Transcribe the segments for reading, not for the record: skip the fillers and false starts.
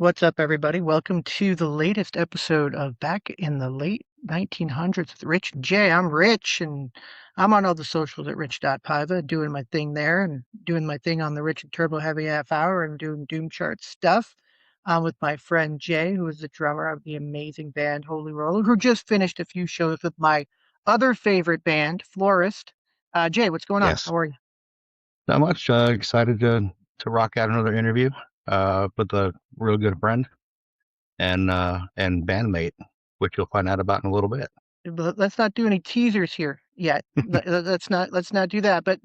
What's up, everybody? Welcome to the latest episode of Back in the Late 1900s with Rich J. I'm Rich, and I'm on all the socials at rich.piva, doing my thing there and doing my thing on the Rich and Turbo Heavy Half Hour and doing Doom Chart stuff. I'm with my friend Jay, who is the drummer of the amazing band Holy Roller, who just finished a few shows with my other favorite band, Florist. Jay, what's going on? Yes, How are you? not much. Excited to rock out another interview with a real good friend and bandmate, which you'll find out about in a little bit. Let's not do any teasers here yet. Let's not do that. But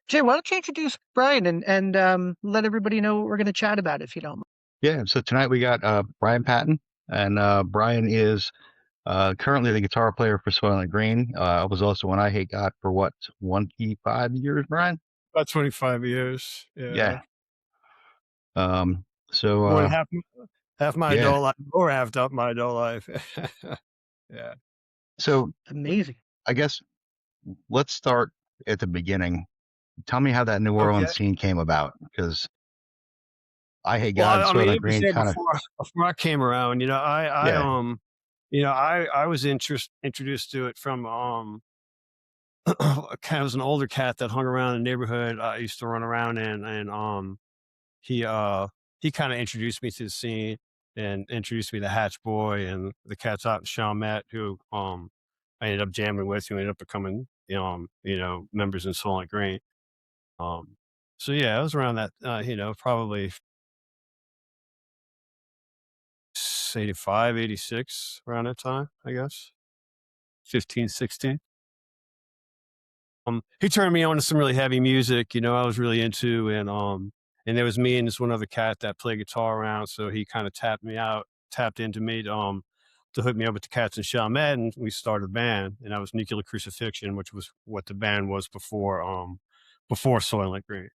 Jay, why don't you introduce Brian and let everybody know what we're going to chat about if you don't mind. Yeah. So tonight we got Brian Patton, and Brian is currently the guitar player for Soilent Green. I was also on Eyehategod for what 25 years, Brian? About 25 years. Yeah. Yeah. Um. So More than half my yeah. adult life, or half up my adult life. Yeah. So Amazing. I guess let's start at the beginning. Tell me how that New Okay. Orleans scene came about, because I Hate Well, God and I mean, Soylent it was Green there kind of, before I came around. yeah, I was introduced to it from kind of was an older cat that hung around the neighborhood I used to run around in, and he uh he kind of introduced me to the scene and introduced me to Hatch Boy and the cats out in Chalmette who I ended up jamming with, who ended up becoming members in Soilent Green. Um so yeah, it was around that probably 85, 86, around that time, I guess. 15, 16. He turned me on to some really heavy music, I was really into, and there was me and this one other cat that played guitar around, so he kind of tapped into me to hook me up with the cats in Chalmette, and we started a band, and that was Nuclear Crucifixion, which was what the band was before Soylent Green.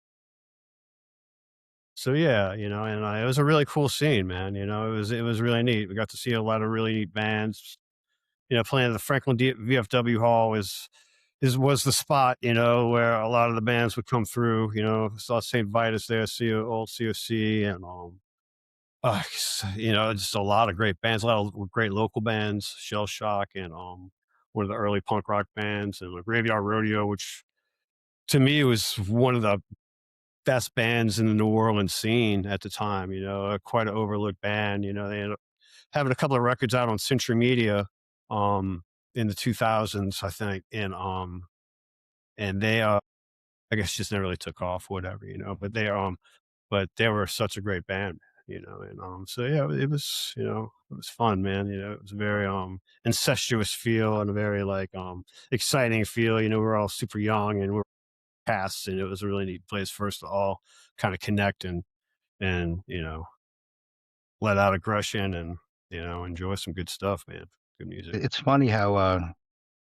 So yeah, it was a really cool scene, man. It was really neat. We got to see a lot of really neat bands. Playing at the VFW Hall was the spot, where a lot of the bands would come through. Saw St. Vitus there, see old COC, and just a lot of great bands, a lot of great local bands, Shell Shock, and one of the early punk rock bands, and like Graveyard Rodeo, which to me was one of the best bands in the New Orleans scene at the time. Quite an overlooked band. They ended up having a couple of records out on Century Media in the 2000s, I think, and they I guess just never really took off, whatever, but they were such a great band, and so yeah, it was fun, man. It was a very incestuous feel and a very like exciting feel. We're all super young and we're cast, and it was a really neat place for us to all kind of connect and let out aggression and enjoy some good stuff, man. Good music. it's funny how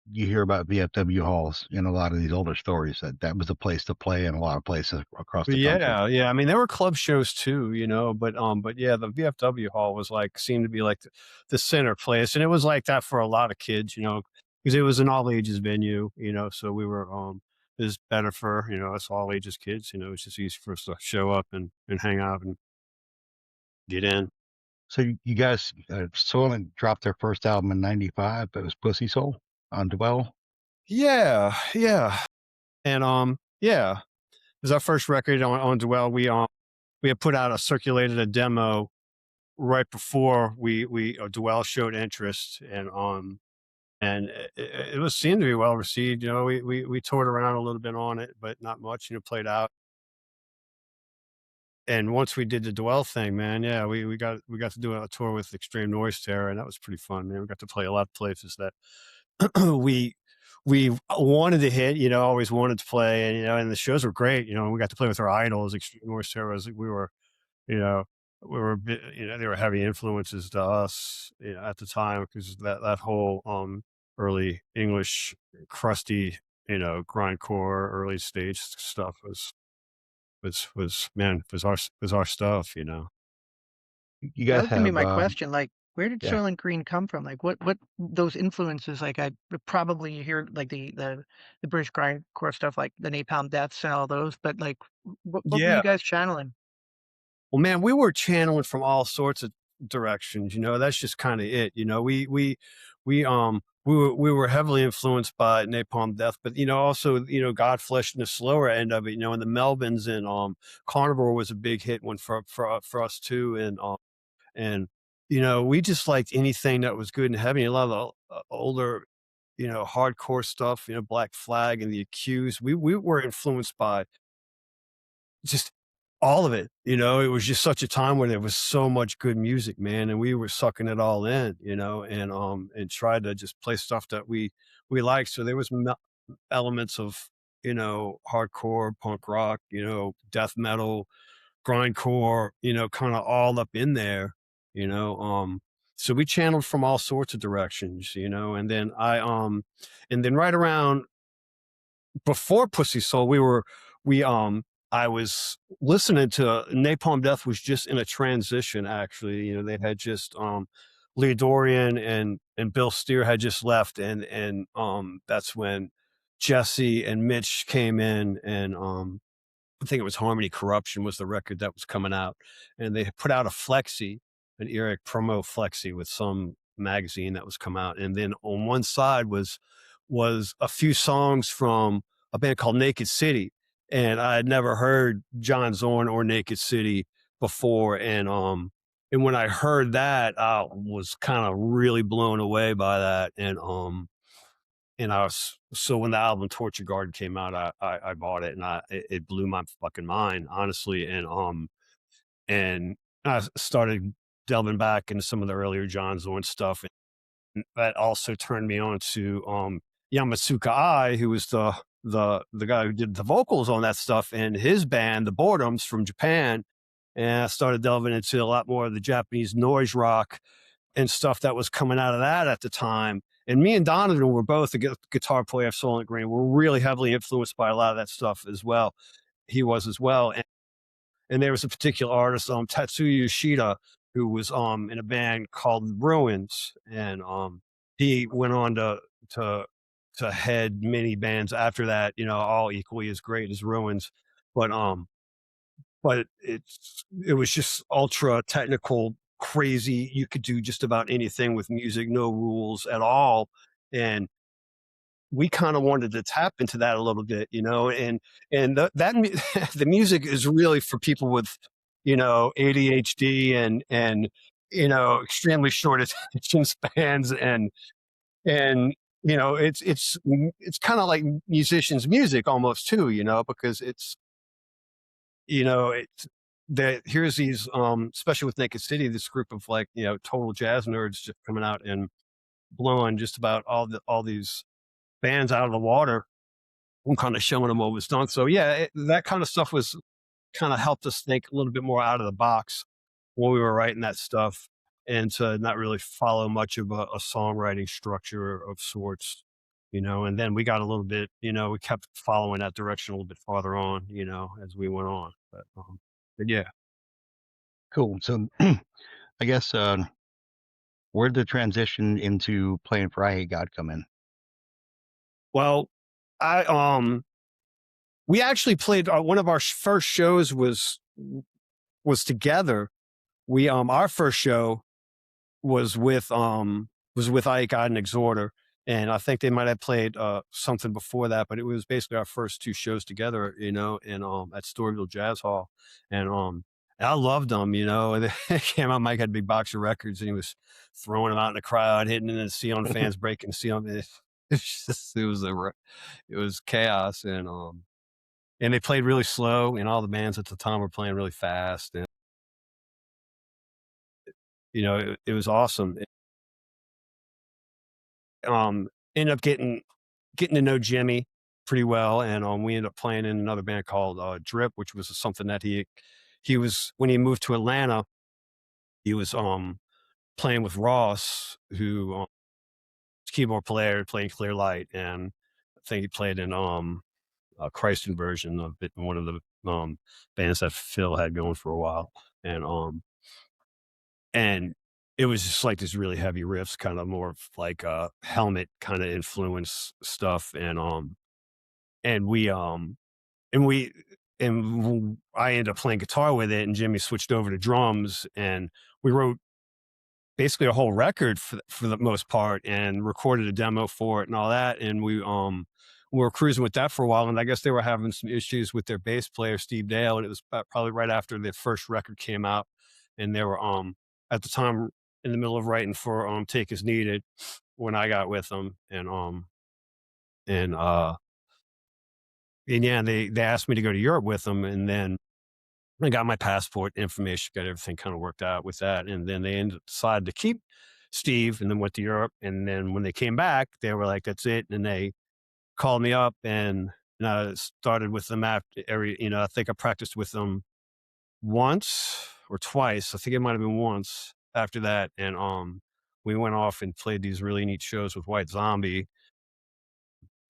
you hear about VFW halls in a lot of these older stories, that was a place to play in a lot of places across the country. Yeah, yeah. I mean, there were club shows too, but yeah, the VFW hall was like seemed to be like the center place, and it was like that for a lot of kids, because it was an all ages venue, so we were it was better for us all ages kids, it's just easy for us to show up and hang out and get in. So you guys, Soylent dropped their first album in '95. That was Pussy Soul on Dwell. Yeah, yeah, and yeah, it was our first record on Dwell. We had put out circulated a demo right before we Dwell showed interest, and it was seemed to be well received. We toured around a little bit on it, but not much. Played out. And once we did the Dwell thing, man, yeah, we got to do a tour with Extreme Noise Terror, and that was pretty fun, man. We got to play a lot of places that we we wanted to hit, always wanted to play, and the shows were great. We got to play with our idols. Extreme Noise Terror was you know, we were a bit, they were heavy influences to us, at the time, because that whole early English crusty, grindcore early stage stuff was our stuff. You That guys was gonna be have, my question. Like, where did yeah, Soylent Green come from? Like, what those influences? Like, I probably hear like the British grindcore stuff, like the Napalm Deaths and all those. But like, what were you Yeah. guys channeling? Well, man, we were channeling from all sorts of directions, that's just kind of it. We were heavily influenced by Napalm Death, but also, Godflesh and the slower end of it, and the Melvins and Carnivore was a big hit one for us too. And we just liked anything that was good and heavy. A lot of the older, hardcore stuff, Black Flag and the Accused. We were influenced by just all of it. It was just such a time where there was so much good music, man, and we were sucking it all in, and tried to just play stuff that we liked. So there was elements of, hardcore, punk rock, death metal, grindcore, kind of all up in there, you know. So we channeled from all sorts of directions, and then right around before Pussy Soul, I was listening to Napalm Death was just in a transition, actually. They had just Lee Dorian and Bill Steer had just left, and that's when Jesse and Mitch came in, and I think it was Harmony Corruption was the record that was coming out, and they put out a flexi, an Eric promo flexi with some magazine that was come out, and then on one side was a few songs from a band called Naked City, and I had never heard John Zorn or Naked City before, and when I heard that, I was kind of really blown away by that, and I was so when the album Torture Garden came out, I bought it, and it blew my fucking mind, honestly. And I started delving back into some of the earlier John Zorn stuff, and that also turned me on to Yamatsuka Ai, who was the guy who did the vocals on that stuff, and his band, the Boredoms from Japan. And I started delving into a lot more of the Japanese noise rock and stuff that was coming out of that at the time. And me and Donovan were both a guitar player of Soilent Green. We're really heavily influenced by a lot of that stuff as well. He was as well. And there was a particular artist, Tatsuya Yoshida, who was in a band called Ruins. And he went on to head many bands after that, all equally as great as Ruins. But it was just ultra technical, crazy. You could do just about anything with music, no rules at all. And we kind of wanted to tap into that a little bit, and the music is really for people with, ADHD and extremely short attention spans, and it's kind of like musicians' music almost too, because it's that here's these, especially with Naked City, this group of like, total jazz nerds just coming out and blowing just about all these bands out of the water and kind of showing them what was done. So yeah, that kind of stuff was kind of helped us think a little bit more out of the box when we were writing that stuff, and to not really follow much of a songwriting structure of sorts, and then we got a little bit, we kept following that direction a little bit farther on, as we went on. But yeah. Cool. So I guess where did the transition into playing for Eyehategod come in? Well, I we actually played one of our first shows was together. We our first show was with Eyehategod and Exhorter, and I think they might have played something before that, but it was basically our first two shows together, in at Storyville Jazz Hall, and I loved them, and they came out. Mike had a big box of records, and he was throwing them out in the crowd, hitting it, and Sion fans breaking Sion. It was chaos, and they played really slow, and all the bands at the time were playing really fast, and it was awesome. Ended up getting to know Jimmy pretty well, and we ended up playing in another band called Drip, which was something that he was, when he moved to Atlanta, he was playing with Ross, who was a keyboard player, playing Clear Light, and I think he played in a Christ Inversion, one of the bands that Phil had going for a while, and it was just like this really heavy riffs, kind of more of like Helmet kind of influence stuff, and we and I ended up playing guitar with it, and Jimmy switched over to drums, and we wrote basically a whole record for the most part, and recorded a demo for it and all that. And we were cruising with that for a while, and I guess they were having some issues with their bass player Steve Dale, and it was probably right after the first record came out, and they were at the time in the middle of writing for Take As Needed when I got with them. And and yeah, they asked me to go to Europe with them, and then I got my passport information, got everything kind of worked out with that, and then they decided to keep Steve, and then went to Europe. And then when they came back, they were like, "That's it," and they called me up, and I started with them after I think I practiced with them once or twice. I think it might have been once after that, and we went off and played these really neat shows with White Zombie,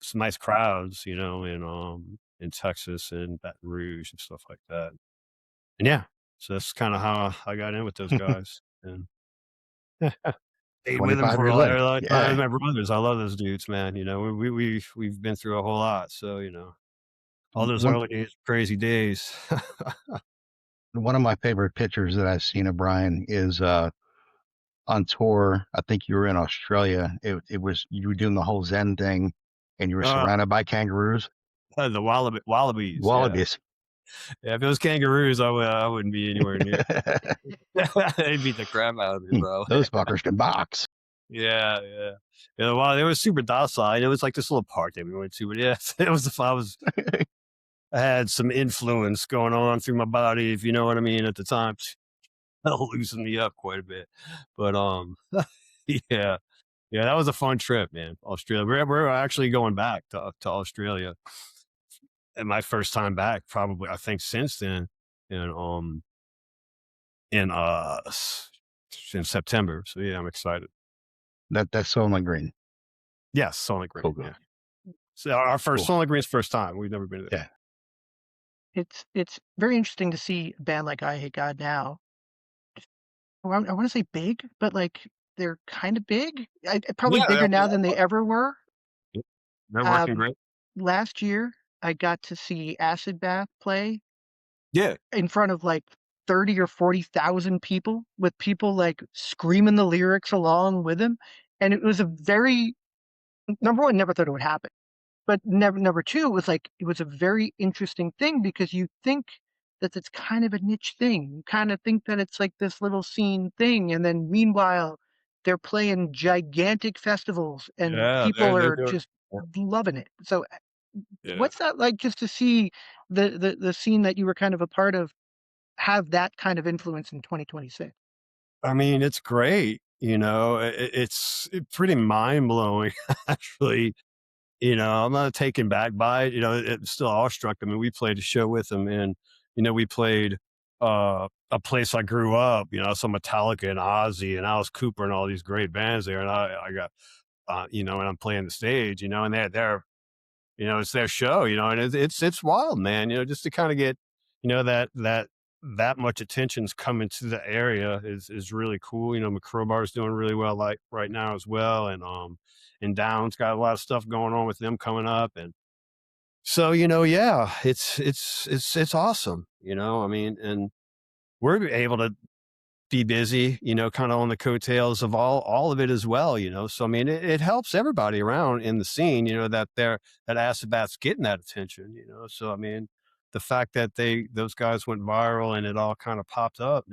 some nice crowds, in Texas and Baton Rouge and stuff like that. And yeah, so that's kind of how I got in with those guys, and stayed with them 25 for a years lot, later. a lot of time. Yeah. My brothers, I love those dudes, man. We've been through a whole lot, so all those One, early days, crazy days. one of my favorite pictures that I've seen of Brian is on tour. I think you were in Australia. It was you were doing the whole Zen thing, and you were uh, surrounded by kangaroos, the wallabies, yeah. wallabies. Yeah, if it was kangaroos, I wouldn't be anywhere near. They'd beat the crap out of me, bro. Those fuckers can box. Yeah, yeah. Yeah, well, it was super docile. It was like this little park that we went to, but yeah, it was I had some influence going on through my body, if you know what I mean, at the time. That loosened me up quite a bit. But yeah. Yeah, that was a fun trip, man. Australia. We're actually going back to Australia. And my first time back, probably I think since then. And in in September. So yeah, I'm excited. That's Soilent Green. Yes, Sonic Green. Cool, cool. Yeah. So our first Cool. Sonic Green's first time. We've never been to that. Yeah. It's very interesting to see a band like Eyehategod now. Well, I want to say big, but like they're kind of big. Probably Yeah, bigger now than they ever were. they're working Um, great. Last year, I got to see Acid Bath play Yeah. in front of like 30 or 40,000 people, with people like screaming the lyrics along with him. And it was a very, number one, never thought it would happen. But number two, it was a very interesting thing, because you think that it's kind of a niche thing. You kind of think that it's like this little scene thing, and then meanwhile, they're playing gigantic festivals, and Yeah, people they're are doing. just loving it. So, Yeah. what's that like, just to see the scene that you were kind of a part of have that kind of influence in 2026? I mean, it's great. It's pretty mind blowing, actually. I'm not taken back by it. It's still awestruck. I mean, we played a show with them, and we played a place I grew up. So Metallica and Ozzy and Alice Cooper and all these great bands there, and I got and I'm playing the stage, and they're it's their show, and it's wild, man. Just to kind of get that much attention's coming to the area is really cool. McCrowbar's doing really well, like right now as well, and Down's got a lot of stuff going on with them coming up, and so yeah, it's awesome. I mean, and we're able to be busy, kind of on the coattails of all of it as well, So I mean, it helps everybody around in the scene, that Acid Bath's getting that attention. So I mean, the fact that those guys went viral and it all kind of popped up.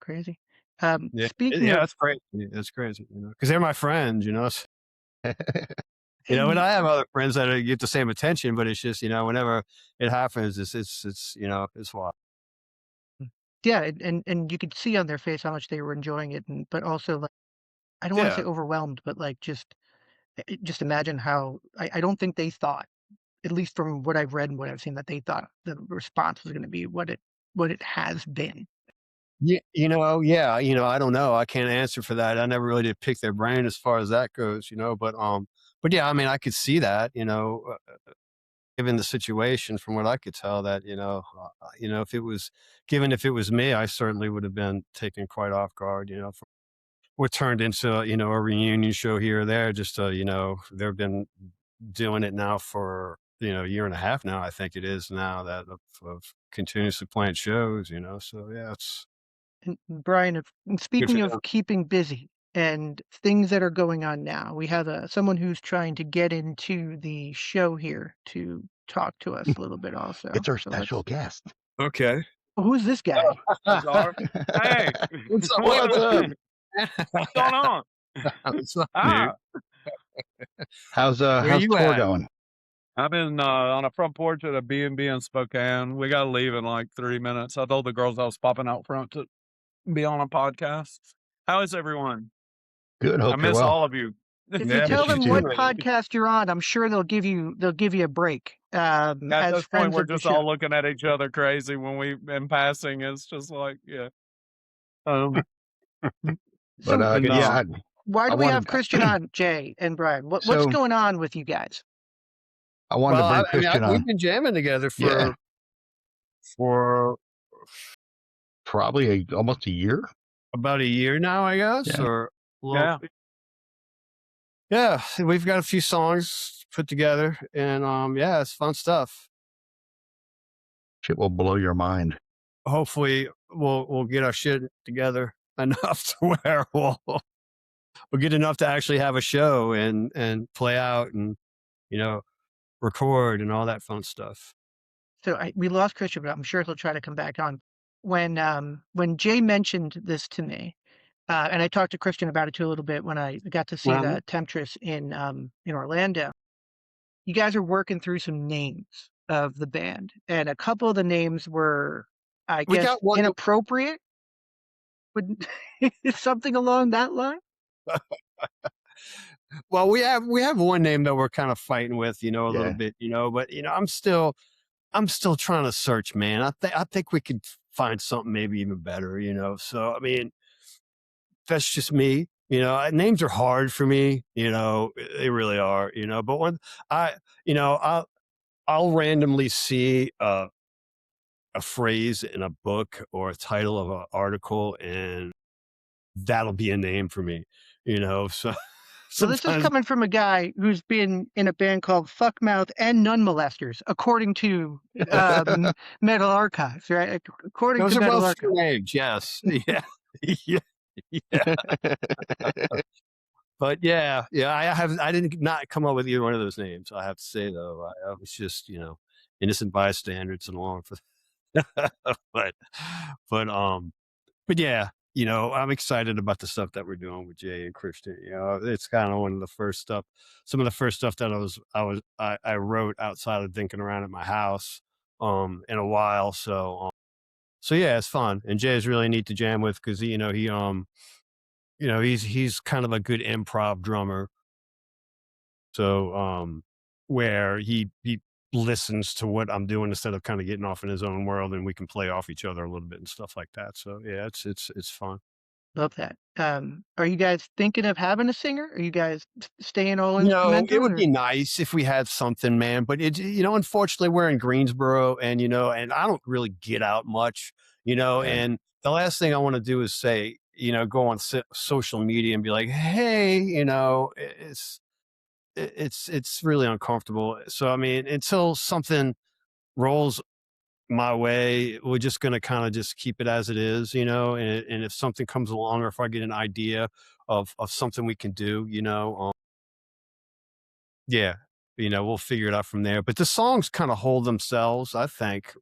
Crazy. Yeah, Speaking yeah, of, that's crazy. It's crazy, because they're my friends, and y- I have other friends that get the same attention, but it's just, whenever it happens, it's wild. yeah, and you could see on their face how much they were enjoying it, and but also like, I don't want to say Yeah. overwhelmed, but like just imagine how I don't think they thought, at least from what I've read and what I've seen, that they thought the response was going to be what it has been. Yeah, yeah, I don't know. I can't answer for that. I never really did pick their brain as far as that goes, but yeah, I mean, I could see that, given the situation, from what I could tell, that if if it was me, I certainly would have been taken quite off guard. We're turned into a reunion show here or there. Just they've been doing it now for year and a half now, I think it is now, that of continuously playing shows, so yeah, it's And Brian, good for speaking of them. keeping busy and things that are going on now, we have someone who's trying to get into the show here to talk to us a little bit also. It's our So special guest. Okay. who's this guy? That's Arv. Hey, What's up? What's up? what's going on? What's up, Ah, How's Where you tour at? going? I'm in on a front porch at a B&B in Spokane. We got to leave in like 3 minutes. I told the girls I was popping out front to be on a podcast. How is everyone? Good. I Hope you're miss well. all of you. If Yeah, you tell Miss you them too. what podcast you're on, I'm sure they'll give you a break. At As this point, friends we're of the just all show. looking at each other crazy when we in passing. It's just like, yeah. Um, So But no. yeah, why do I we have wanted Christian on, Jay and Brian? What's so going on with you guys? I wanted to bring Christian we've on. been jamming together Yeah, for probably almost a year. about a year now, I guess, Yeah. or a little, Yeah. yeah. We've got a few songs put together, and yeah, it's fun stuff. Shit will blow your mind. Hopefully, we'll get our shit together enough to where we'll get enough to actually have a show and play out and record and all that fun stuff. So we lost Christian, but I'm sure he'll try to come back on. When Jay mentioned this to me, and I talked to Christian about it too a little bit when I got to see the Temptress in Orlando. You guys are working through some names of the band, and a couple of the names were, I We guess, got one. inappropriate. Would something along that line? Well, we have one name that we're kind of fighting with, a little Yeah. bit, but I'm still trying to search, man. I think we could find something maybe even better, So I mean, that's just me. Names are hard for me. They really are. But when I'll randomly see a phrase in a book or a title of an article, and that'll be a name for me. So. So this is sometimes- coming from a guy who's been in a band called Fuckmouth and Nun Molesters, according to Metal Archives, right? According Those to are Metal both Archives. names, yes. Yeah. Yeah. But yeah, I didn't not come up with either one of those names. I have to say though, I was just, innocent bystanders and along for but yeah, I'm excited about the stuff that we're doing with Jay and Christian. It's kind of one of the first stuff, some of the first stuff that I wrote outside of thinking around at my house in a while. So yeah, it's fun. And Jay is really neat to jam with because he's kind of a good improv drummer. So where he listens to what I'm doing instead of kind of getting off in his own world, and we can play off each other a little bit and stuff like that. So yeah, it's fun. Love that. Are you guys thinking of having a singer? Are you guys staying all instrumental? It would be nice if we had something, man. But unfortunately, we're in Greensboro, and and I don't really get out much, Yeah. And the last thing I want to do is say, go on social media and be like, hey, it's really uncomfortable. So I mean, until something rolls my way, we're just going to kind of just keep it as it is, and if something comes along, or if I get an idea of something we can do, yeah, we'll figure it out from there. But the songs kind of hold themselves, I think,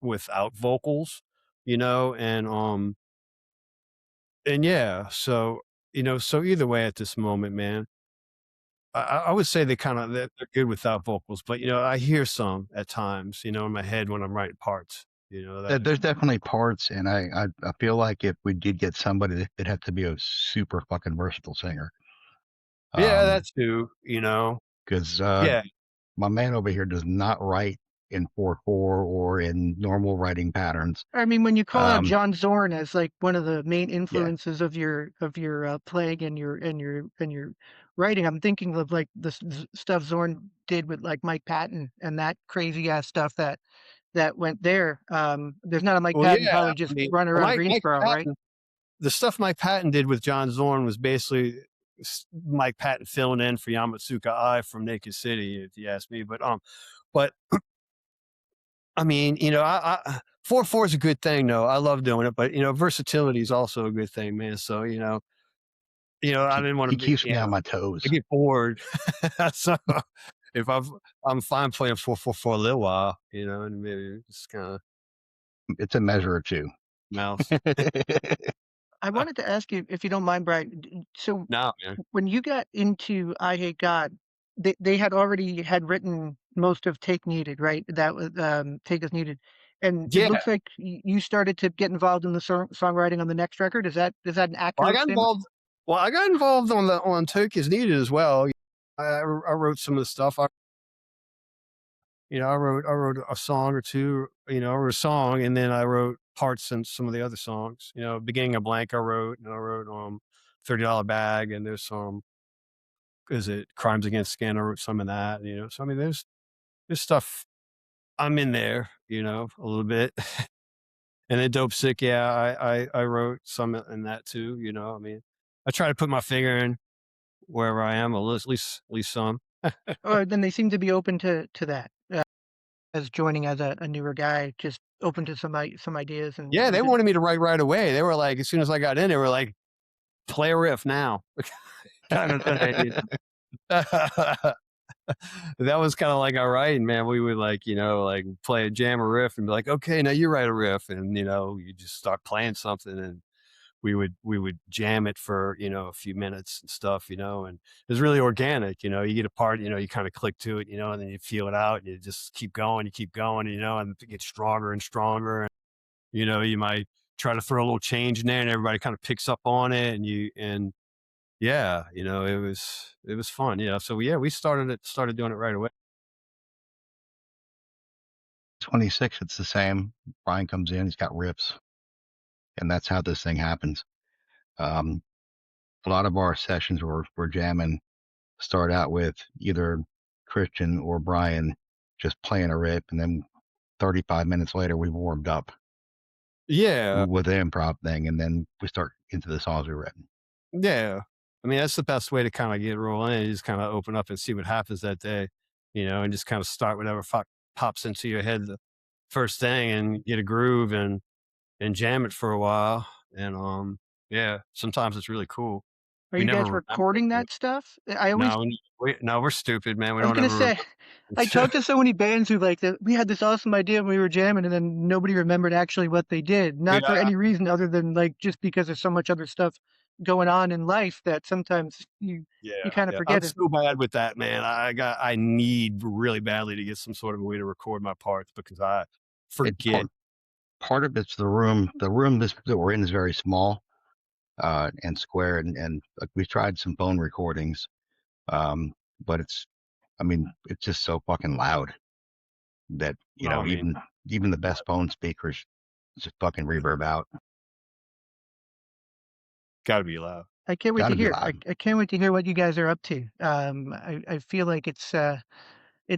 without vocals, and yeah, so so either way at this moment, man, I would say they're good without vocals, but I hear some at times, in my head when I'm writing parts. There's definitely parts, and I feel like if we did get somebody, it'd have to be a super fucking versatile singer. Yeah, that's too, because yeah. my man over here does not write in 4/4 or in normal writing patterns. I mean, when you call out John Zorn as like one of the main influences of your playing and your writing, I'm thinking of like the stuff Zorn did with like Mike Patton and that crazy ass stuff that went there. There's not a Mike Patton probably just running around Greensboro, right? The stuff Mike Patton did with John Zorn was basically Mike Patton filling in for Yamatsuka Ai from Naked City, if you ask me. But But I mean, 4/4 is a good thing though. I love doing it, but versatility is also a good thing, man. So, I didn't want He to be, keeps me on my I toes. get bored. So if I'm fine playing 4/4 for a little while, and maybe just kind of It's a measure or two. mouse. I wanted to ask you, if you don't mind, Brian. So No, man. when you got into I Hate God, they had already had written most of Take Needed, right? That was Take As Needed, and it Yeah. looks like you started to get involved in the songwriting on the next record. Is that an Well, I accurate got statement? involved. Well, I got involved on Take As Needed as well. I wrote some of the stuff. I wrote a song or two. I wrote a song, and then I wrote parts in some of the other songs. Beginning of Blank, I wrote, and I wrote $30 Bag, and there's some. Is it Crimes Against Skin? I wrote some of that. So I mean, there's stuff. I'm in there. A little bit. And then Dope Sick, yeah, I wrote some in that too. I mean, I try to put my finger in wherever I am, at least some. Or then they seem to be open to that, as joining as a newer guy, just open to some ideas Yeah, they and wanted me to write right away. They were like, as soon as I got in, they were like, play a riff now, kind of thing. That was kind of like all right, man. We would like play a jam or riff and be like, okay, now you write a riff, and you just start playing something, and we would jam it for a few minutes and stuff, and it was really organic. You get a part, you kind of click to it, and then you feel it out, and you just keep going, and it gets stronger and stronger. And you might try to throw a little change in there, and everybody kind of picks up on it, and yeah, it was fun. So yeah, we started doing it right away. 26, it's the same. Brian comes in, he's got riffs, and that's how this thing happens. A lot of our sessions we're jamming start out with either Christian or Brian just playing a riff, and then 35 minutes later we warmed up Yeah, with the improv thing, and then we start into the songs we've written. yeah. I mean, that's the best way to kind of get rolling in. You just kind of open up and see what happens that day, and just kind of start whatever pops into your head the first thing, and get a groove and jam it for a while. And yeah, sometimes it's really cool. are We you never guys remember recording it. that stuff? I always No, no, we're stupid, man. We I was don't gonna ever say, I remember. talked to so many bands who like that. We had this awesome idea when we were jamming, and then nobody remembered actually what they did. Not for Yeah, any reason other than like just because there's so much other stuff going on in life that sometimes you kind of yeah. I'm forget it. so bad with that, man. I need really badly to get some sort of a way to record my parts because I It forget. part of it's the room. The room that we're in is very small and square, and like we tried some phone recordings, but it's just so fucking loud that I mean, even the best phone speakers just fucking reverb out. gotta be loud. I can't wait Got to to be hear. loud. I can't wait to hear what you guys are up to. I feel like it's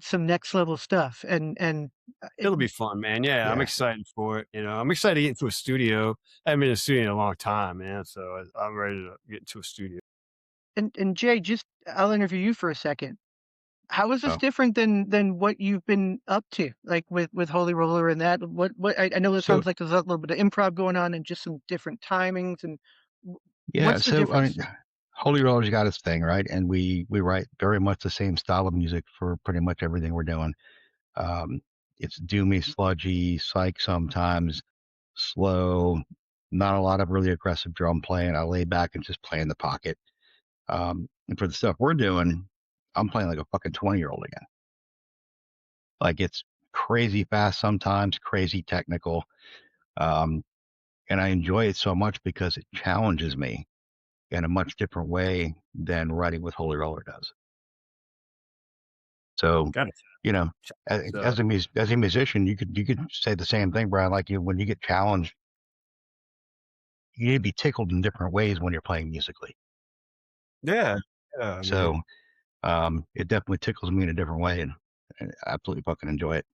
some next level stuff, and it, It'll be fun, man. Yeah, I'm Yeah. excited for it. I'm excited to get into a studio. I haven't been in a studio in a long time, man. So I'm ready to get into a studio. and Jay, just I'll interview you for a second. How is this Oh, different than what you've been up to, like with Holy Roller and that? What I know it so sounds like there's a little bit of improv going on and just some different timings and yeah. what's the So difference? Holy Roller's got his thing, right? And we write very much the same style of music for pretty much everything we're doing. Um, it's doomy, sludgy, psych sometimes, slow, not a lot of really aggressive drum playing. I lay back and just play in the pocket. And for the stuff we're doing, I'm playing like a fucking 20-year-old again. Like it's crazy fast sometimes, crazy technical. Um, and I enjoy it so much because it challenges me in a much different way than writing with Holy Roller does. So, Got you know, So as a musician, you could say the same thing, Brian. Like when you get challenged, you need to be tickled in different ways when you're playing musically. yeah, yeah. I mean, So, it definitely tickles me in a different way, and I absolutely fucking enjoy it.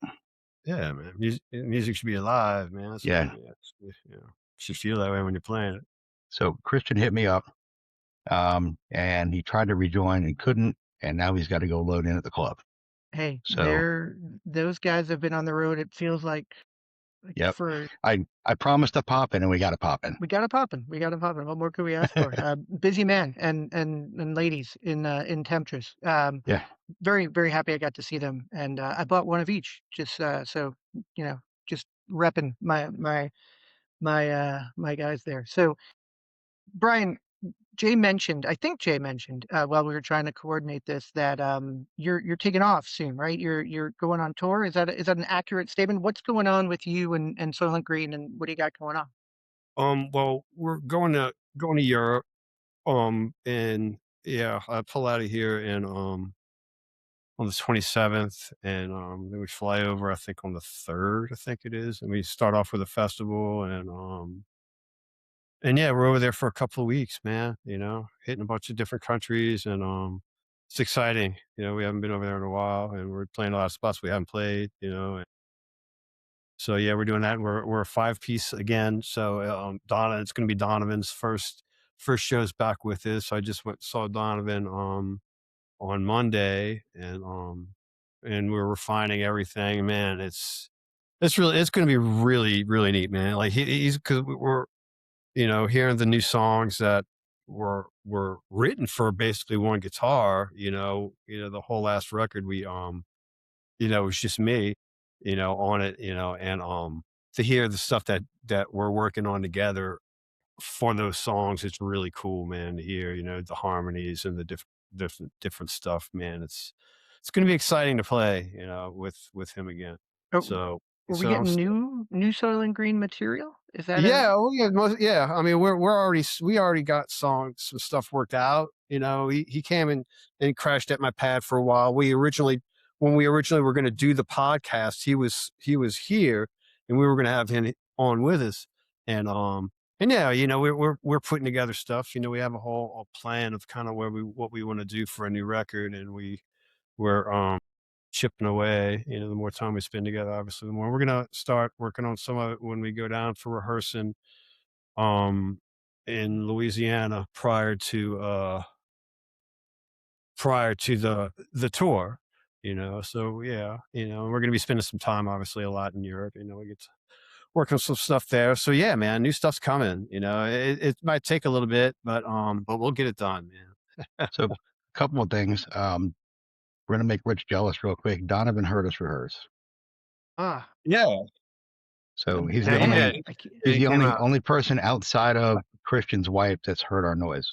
yeah, man. Music should be alive, man. That's what, Yeah. should feel that way when you're playing it. So Christian hit me up, and he tried to rejoin and couldn't, and now he's got to go load in at the club. Hey, So, those guys have been on the road. It feels like yep. for I promised to pop in, and we got to pop in. we got to pop in. We got to pop in. What more could we ask for? Busy man and ladies in Temptress. Yeah. Very very happy I got to see them, and I bought one of each. Just so you know, just repping my guys there. So Brian, I think Jay mentioned while we were trying to coordinate this that you're taking off soon, right? You're going on tour. Is that an accurate statement? What's going on with you and Soylent Green, and what do you got going on? Well, we're going to Europe. And yeah, I pull out of here and on the 27th, and then we fly over, I think on the 3rd, I think it is, and we start off with a festival, and yeah, we're over there for a couple of weeks, man. Hitting a bunch of different countries, and it's exciting. We haven't been over there in a while, and we're playing a lot of spots we haven't played. And so yeah, we're doing that. We're a 5-piece again. So it's going to be Donovan's first shows back with us. So I just saw Donovan on Monday, and we're refining everything. Man, it's going to be really really neat, man. Like he's because we're hearing the new songs that were written for basically one guitar. The whole last record it was just me, on it, and to hear the stuff that we're working on together for those songs, it's really cool, man, to hear, the harmonies and the different stuff, man. It's going to be exciting to play, with him again. Oh, So, were we so I'm getting new Soylent Green material? Is that a yeah, oh yeah, yeah. I mean, we already got some stuff worked out. He came and crashed at my pad for a while. When we originally were going to do the podcast, he was here, and we were going to have him on with us. And yeah, we're putting together stuff. We have a plan of kind of what we want to do for a new record, and we're chipping away. The more time we spend together, obviously, the more we're gonna start working on some of it when we go down for rehearsing um in Louisiana prior to the tour. So yeah, we're gonna be spending some time, obviously, a lot in Europe. We get to work on some stuff there. So yeah, man, new stuff's coming. It might take a little bit, but we'll get it done, man. So, a couple of things. We're gonna make Rich jealous real quick. Donovan heard us rehearse, ah Yeah. so he's the Yeah, he man? did. only I can't, he's He the came only out. only person outside of Christian's wife that's heard our noise.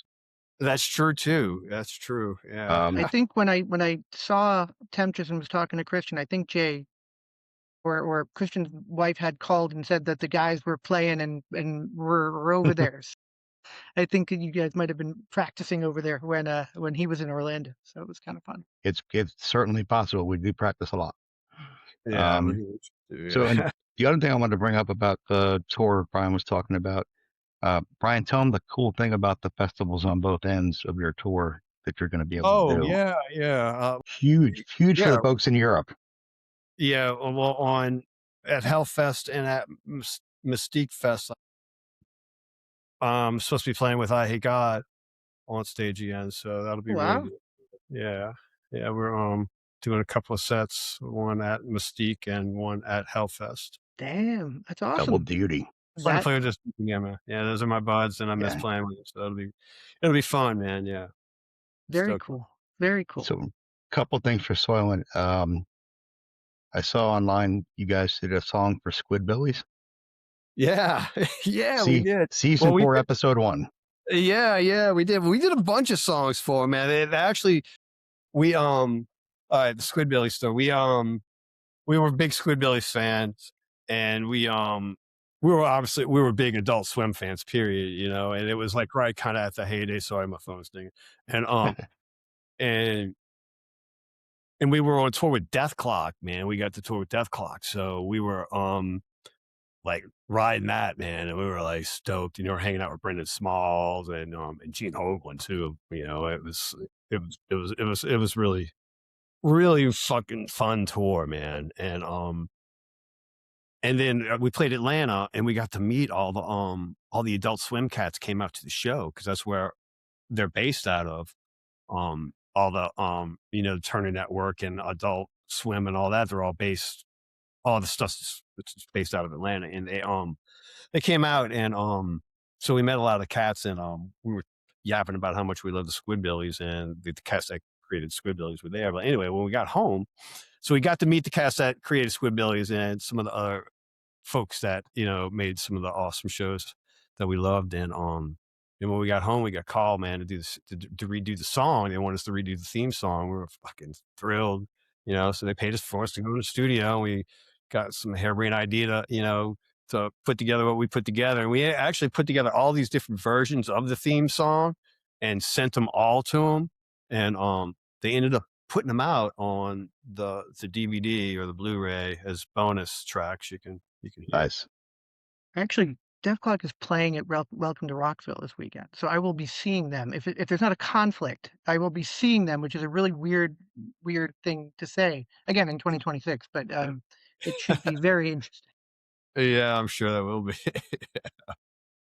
That's true too. That's true. Yeah. I think when I saw Temptress and was talking to Christian, I think Jay or Christian's wife had called and said that the guys were playing and were over there. I think that you guys might have been practicing over there when he was in Orlando, so it was kind of fun. It's certainly possible. We do practice a lot. Yeah. So, and Yeah. the other thing I wanted to bring up about the tour Brian was talking about, Brian, tell them the cool thing about the festivals on both ends of your tour that you're going to be able to Oh do. yeah, yeah. Huge for Yeah. the folks in Europe. Yeah. Well, at Hellfest and at Mystique Fest, I'm supposed to be playing with Eyehategod on stage again, so that'll be really Wow, good. Yeah. Yeah. We're doing a couple of sets, one at Mystique and one at Hellfest. damn, that's Double awesome. duty. Fun to That play with this again, man. Yeah, those are my buds, and I miss Yeah. playing with them. So it'll be fun, man. Yeah. very Stoked. cool, very cool. So, a couple things for Soylent. I saw online you guys did a song for Squidbillies. Yeah. Yeah, we did. Season Well, 4, episode 1. Yeah, we did. We did a bunch of songs for 'em, man. It actually, we all right, the Squidbillies store. We were big Squidbillies fans, and we were big Adult Swim fans, period. And it was like right kind of at the heyday. Sorry, my phone's dinging. And and and we were on tour with Death Clock, man. We got to tour with Death Clock, so we were like riding that, man, and we were like stoked. We're hanging out with Brendan Smalls and Gene Hoglan too. It was really really fucking fun tour, man. And then we played Atlanta, and we got to meet all the Adult Swim cats came out to the show, because that's where they're based out of. All the Turner Network and Adult Swim and all that, they're all based. All the stuff's it's based out of Atlanta, and they came out and so we met a lot of the cats and we were yapping about how much we love the Squidbillies and the cats that created Squidbillies were there. But anyway, when we got home, so we got to meet the cast that created Squidbillies and some of the other folks that, made some of the awesome shows that we loved. And when we got home, we got called, man, to do this, to redo the song. They wanted us to redo the theme song. We were fucking thrilled, so they paid us for us to go to the studio. And we got some harebrained idea to put together what we put together. And we actually put together all these different versions of the theme song and sent them all to them. And they ended up putting them out on the DVD or the Blu-ray as bonus tracks. You can hear. Nice. Actually, Def Clock is playing at Welcome to Rockville this weekend, so I will be seeing them. If there's not a conflict, I will be seeing them, which is a really weird thing to say. Again, in 2026, but it should be very interesting. Yeah, I'm sure that will be.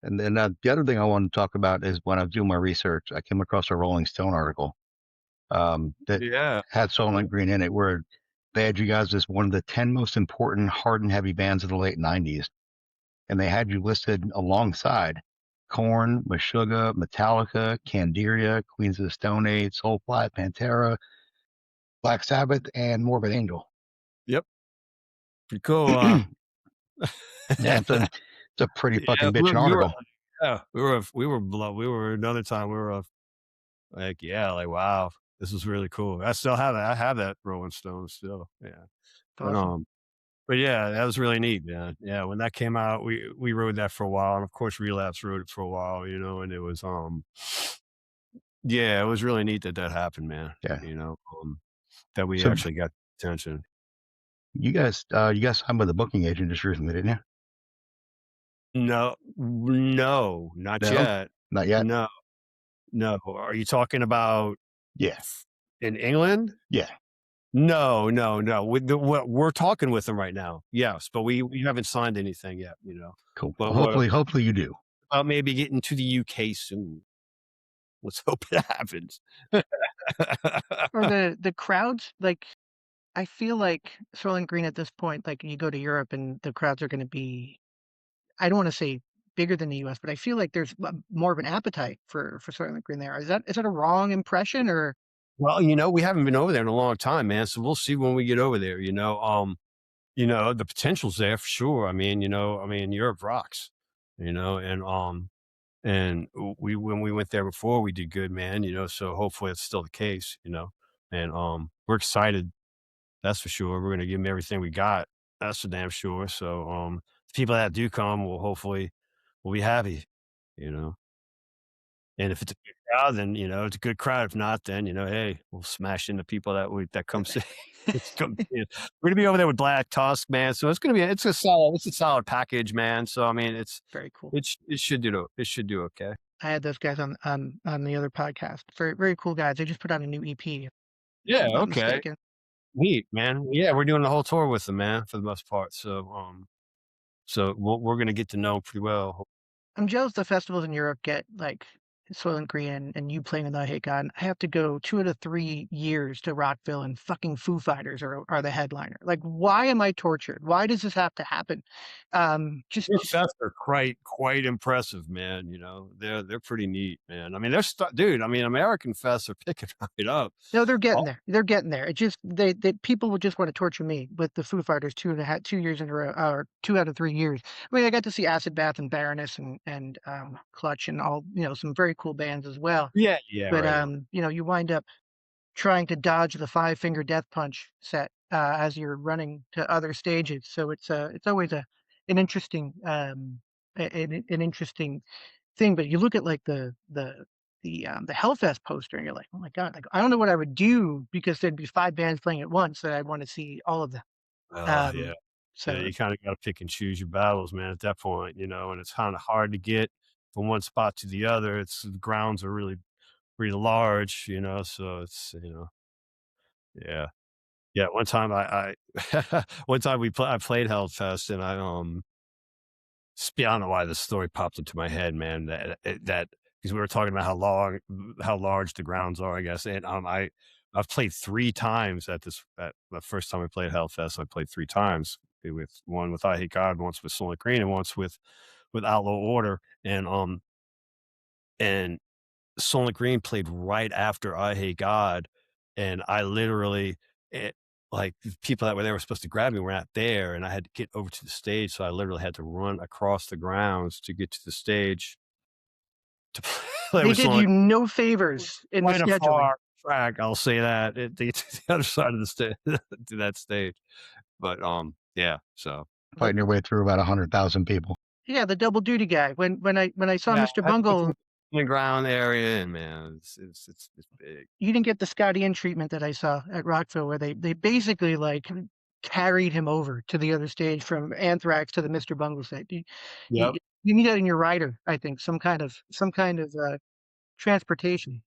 And then the other thing I want to talk about is when I was doing my research, I came across a Rolling Stone article that had Soilent Green in it, where they had you guys as one of the 10 most important hard and heavy bands of the late 90s. And they had you listed alongside Korn, Meshuggah, Metallica, Candiria, Queens of the Stone Age, Soulfly, Pantera, Black Sabbath, and Morbid Angel. Yep. Pretty cool. Yeah, it's a pretty fucking bitchin' article. We were another time we were like, wow, this is really cool. I still have that. I have that Rolling Stone still. Yeah. Awesome. But yeah, that was really neat. Yeah. When that came out, we rode that for a while. And of course Relapse rode it for a while, and it was, it was really neat that happened, man. Yeah. That we actually got attention. You guys signed with a booking agent just recently, didn't you? No, not yet. Not yet? No. Are you talking about in England? Yeah. No. We're talking with them right now. Yes, but we haven't signed anything yet, Cool. But well, hopefully you do. Maybe getting to the UK soon. Let's hope it happens. Or the crowds, like, I feel like Soilent Green at this point, like you go to Europe and the crowds are going to be, I don't want to say bigger than the US, but I feel like there's more of an appetite for Soilent Green there. Is that a wrong impression or? Well, we haven't been over there in a long time, man. So we'll see when we get over there, the potential's there for sure. I mean, Europe rocks, and when we went there before, we did good, man, so hopefully it's still the case, and we're excited. That's for sure. We're going to give them everything we got. That's for damn sure. So, the people that do come will be happy, and if it's a good crowd, then, it's a good crowd. If not, then, hey, we'll smash into people that come see. We're going to be over there with Black Tusk, man. So it's a solid package, man. So, I mean, it's very cool. It should do okay. I had those guys on the other podcast. Very, very cool guys. They just put out a new EP. Yeah. Okay. Neat, man. Yeah. We're doing the whole tour with them, man, for the most part. So, we're going to get to know them pretty well. I'm jealous the festivals in Europe get like Soilent Green and you playing with Eyehategod. I have to go 2 out of 3 years to Rockville and fucking Foo Fighters are the headliner. Like, why am I tortured? Why does this have to happen? Just are quite impressive, man. They're pretty neat, man. I mean, dude. I mean, American fests are picking right up. No, they're getting there. They're getting there. It just they people will just want to torture me with the Foo Fighters 2 years in a row, or 2 out of 3 years. I mean, I got to see Acid Bath and Baroness and Clutch and all, some very cool bands as well. Yeah. But right. You wind up trying to dodge the 5-finger death punch set as you're running to other stages. So it's always an interesting an interesting thing. But you look at like the Hellfest poster and you're like, oh my God, like I don't know what I would do because there'd be 5 bands playing at once and I'd want to see all of them. Yeah. So you kind of got to pick and choose your battles, man, at that point, and it's kind of hard to get from one spot to the other. The grounds are really, really large, so it's, yeah. One time I one time I played Hellfest and I don't know why this story popped into my head, man, that because we were talking about how large the grounds are, I guess. And I I've played 3 times at the first time we played Hellfest. I played 3 times with one with Eyehategod, once with Soilent Green, and once with Outlaw Order. And Soilent Green played right after Eyehategod, and I literally, like, the people that were there were supposed to grab me were not there, and I had to get over to the stage, so I literally had to run across the grounds to get to the stage to play They with did Soilent. you no favors in the Quite a scheduling. far track, I'll say that, to get to the other side of the to that stage. But, yeah, so Fighting your way through about 100,000 people. Yeah, the double duty guy. When I saw yeah, Mr. I had to go through Bungle, the ground area, and man, it's big. you didn't get the Scotty Ian treatment that I saw at Rockville, where they basically like carried him over to the other stage from Anthrax to the Mr. Bungle set. Yep. You need that in your rider, I think, some kind of transportation.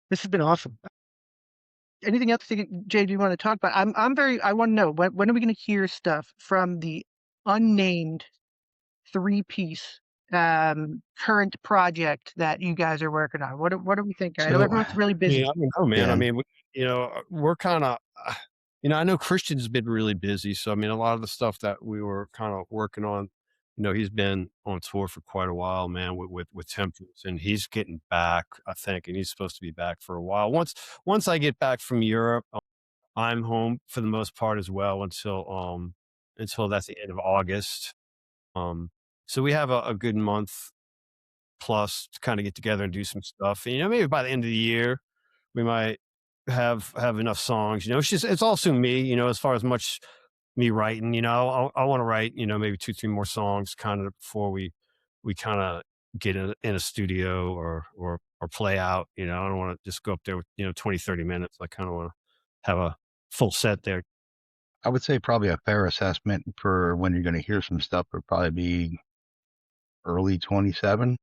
This has been awesome. Anything else, Jay? Do you want to talk about? I want to know when are we going to hear stuff from the unnamed 3-piece current project that you guys are working on? What are we thinking? I know So, everyone's really busy. Yeah, I don't know, man. I yeah, mean, we're kinda, I know Christian's been really busy, so, I mean, a lot of the stuff that we were kinda working on, he's been on tour for quite a while, man, with Tempest, and he's getting back, I think, and he's supposed to be back for a while. Once I get back from Europe, I'm home for the most part as well until that's the end of August. Um, so we have a good month plus to kinda get together and do some stuff. And, maybe by the end of the year, we might have enough songs. It's also me, as far as much me writing. I want to write, maybe 2, 3 more songs kind of before we kind of get in a studio or play out. I don't want to just go up there with 20, 30 minutes. I kind of want to have a full set there. I would say probably a fair assessment for when you're going to hear some stuff would probably be early 27.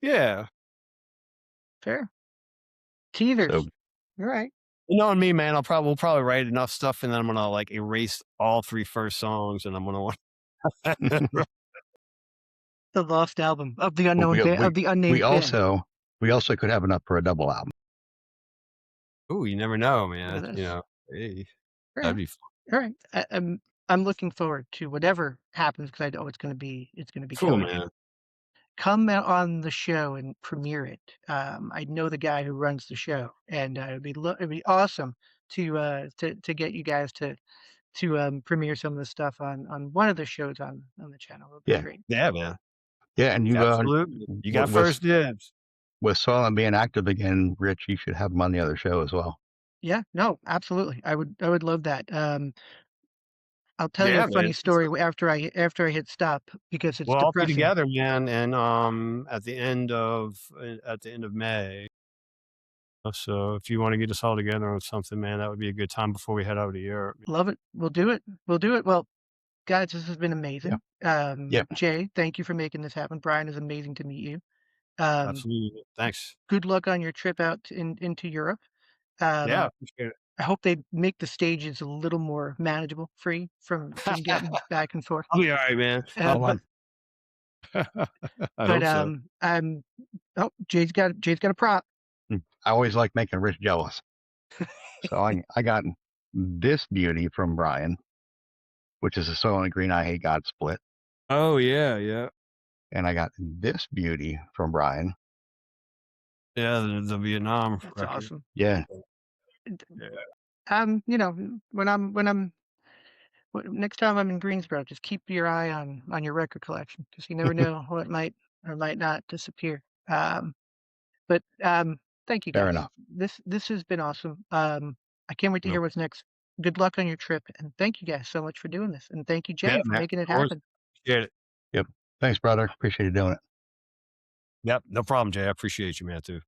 Yeah. Fair. Teethers. So, All right. Knowing me, man, we'll probably write enough stuff, and then I'm gonna like erase all 3 first songs, and I'm gonna want. The lost album of the but unknown of the unnamed we band. also could have enough for a double album. Ooh, you never know, Yeah, man. Hey, all that'd right. be fun. All right. I'm looking forward to whatever happens because I know it's going to be Cool, killer. man. Come out on the show and premiere it. I know the guy who runs the show, and it'd be awesome to get you guys to premiere some of the stuff on one of the shows on the channel. It'd be Yeah. great. Yeah, man. Yeah, and you Absolutely. You got first dibs. with Soilent being active again, Rich, you should have him on the other show as well. Yeah, no, absolutely. I would love that. I'll tell you Yeah, a funny man. story after I hit stop because it's We'll all be depressing. together, man, and at the end of May. So if you want to get us all together on something, man, that would be a good time before we head over to Europe. Love it. We'll do it. Well, guys, this has been amazing. Yeah. Jay, thank you for making this happen. Brian, is amazing to meet you. Absolutely. Thanks. Good luck on your trip out into Europe. Yeah, appreciate it. I hope they make the stages a little more manageable for you from getting back and forth. I'll be all right, man. I hope so. Jay's got a prop. I always like making Rich jealous. So I got this beauty from Brian, which is a Soilent Green Eyehategod split. Oh, yeah. And I got this beauty from Brian. Yeah, the Vietnam That's record. awesome. Yeah. Next time I'm in Greensboro, just keep your eye on your record collection because you never know what might or might not disappear. But thank you guys. Fair enough. This has been awesome. I can't wait to hear what's next. Good luck on your trip, and thank you guys so much for doing this. And thank you, Jay, for making it happen. Appreciate it. Yep. Thanks, brother. Appreciate you doing it. Yep. No problem, Jay. I appreciate you, man, too.